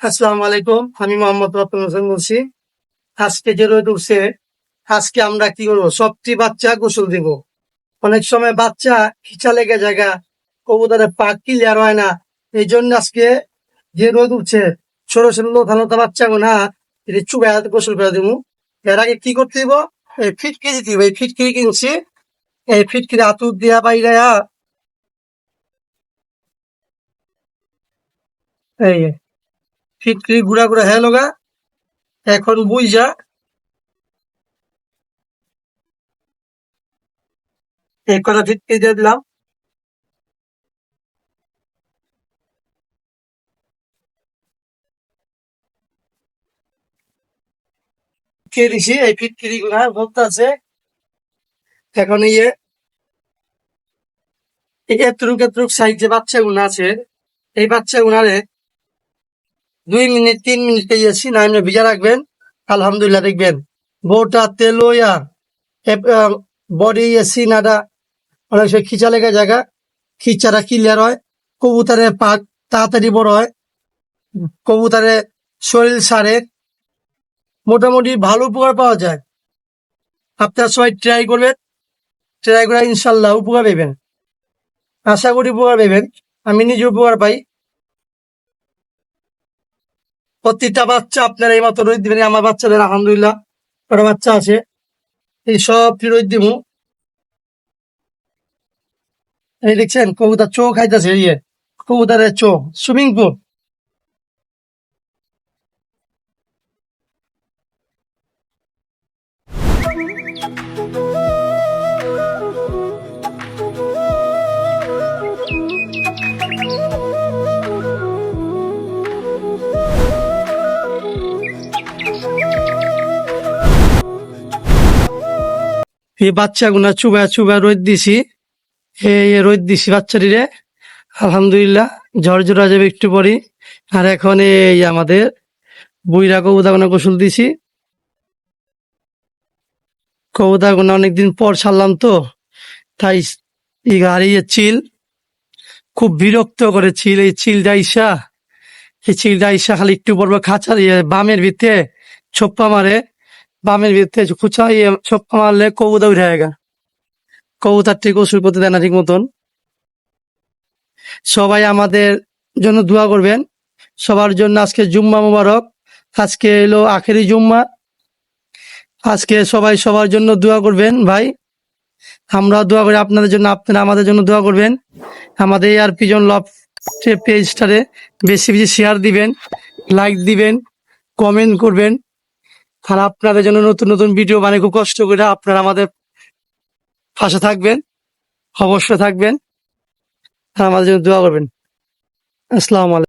আসসালামু আলাইকুম। আমি মোহাম্মদ রতন হোসেন বলছি। আজকে যে রোদ উঠছে, আজকে আমরা কি করবো? সবটি বাচ্চা গোসল দিব। অনেক সময় বাচ্চা খিচা লেগে জায়গা, কবুতরের পা ক্লিয়ার হয় না। এই জন্য আজকে যে রোদ উঠছে, ছোট ছোট লোথা লোথা বাচ্চা গুনা এটা চুবাই গোসল করে দিব। এর আগে কি করতে দিব? এই ফিটকিরি দিব। এই ফিটকিরি কিনছি, এই ফিটকিরি আতুর দিয়া বাইরা এই ফিটকিরি গুড়া গুড়া হ্যাঁ লগা এখন বুঝা এই কটা ফিটকিরি দিয়ে দিলাম। কে দিছি এই ফিটকিরি গুলা ভর্তা আছে। এখন এই এতটুক এতটুক সাইজ যে বাচ্চা গুলো আছে, এই বাচ্চা গুলারে 2 মিনিট 3 মিনিট ইয়েছি না এমনি ভিজা রাখবেন। আলহামদুলিল্লাহ দেখবেন বউটা তেল হইয়া বডি সিনাটা অনেক সময় খিচা লেগে জায়গা, খিচাটা ক্লিয়ার হয়। কবুতরের পাক তাড়াতাড়ি বড় হয়। কবুতরের শরীর সারে, মোটামুটি ভালো উপকার পাওয়া যায়। আপনারা সবাই ট্রাই করবেন, ট্রাই করে ইনশাল্লাহ উপকার পাবেন। আশা করি উপকার পাবেন। আমি নিজে উপকার পাই। প্রতিটা বাচ্চা আপনারা এই মতো রোদ দিবেন। আমার বাচ্চাদের আলহামদুলিল্লাহ কটা বাচ্চা আছে, এই সব রোদ দিব। এই দেখছেন কবুতর চোখ খাইতেছে, কবুতরের চোখ সুইমিং পুল। এই বাচ্চাগুলা চুবা চুবা রোদ দিছি, এই রোদ দিছি বাচ্চাটিরে। আলহামদুলিল্লাহ ঝরঝরা যাবে একটু পরে। আর এখন এই আমাদের বুইরা কবুতরগুনা গোসল দিছি। কবুতরগুনা অনেকদিন পর ছাড়লাম তো, তাই এই গাড়ি চিল খুব বিরক্ত করে। এই চিলটা ইসা খালি একটু পর পর খাঁচার বামের ভিতরে ছোপ্পা মারে। বামের ভিতরে খুচা ছোপ্পা মারলে কবুতর উঠে গা, কবুতরটি গোসল করতে দেয় না ঠিক মতন। সবাই আমাদের জন্য দোয়া করবেন। সবার জন্য আজকে জুম্মা মুবারক। আজকে এলো আখেরি জুম্মা। আজকে সবাই সবার জন্য দোয়া করবেন ভাই। আমরা দোয়া করি আপনাদের জন্য, আপনারা আমাদের জন্য দোয়া করবেন। আমাদের আর পিজন লভ পেজটারে বেশি বেশি শেয়ার দিবেন, লাইক দিবেন, কমেন্ট করবেন। আর আপনাদের জন্য নতুন নতুন ভিডিও মানে খুব কষ্ট করে আপনারা আমাদের পাশে থাকবেন, অবশ্যই থাকবেন। আর আমাদের জন্য দোয়া করবেন। আসসালামু আলাইকুম।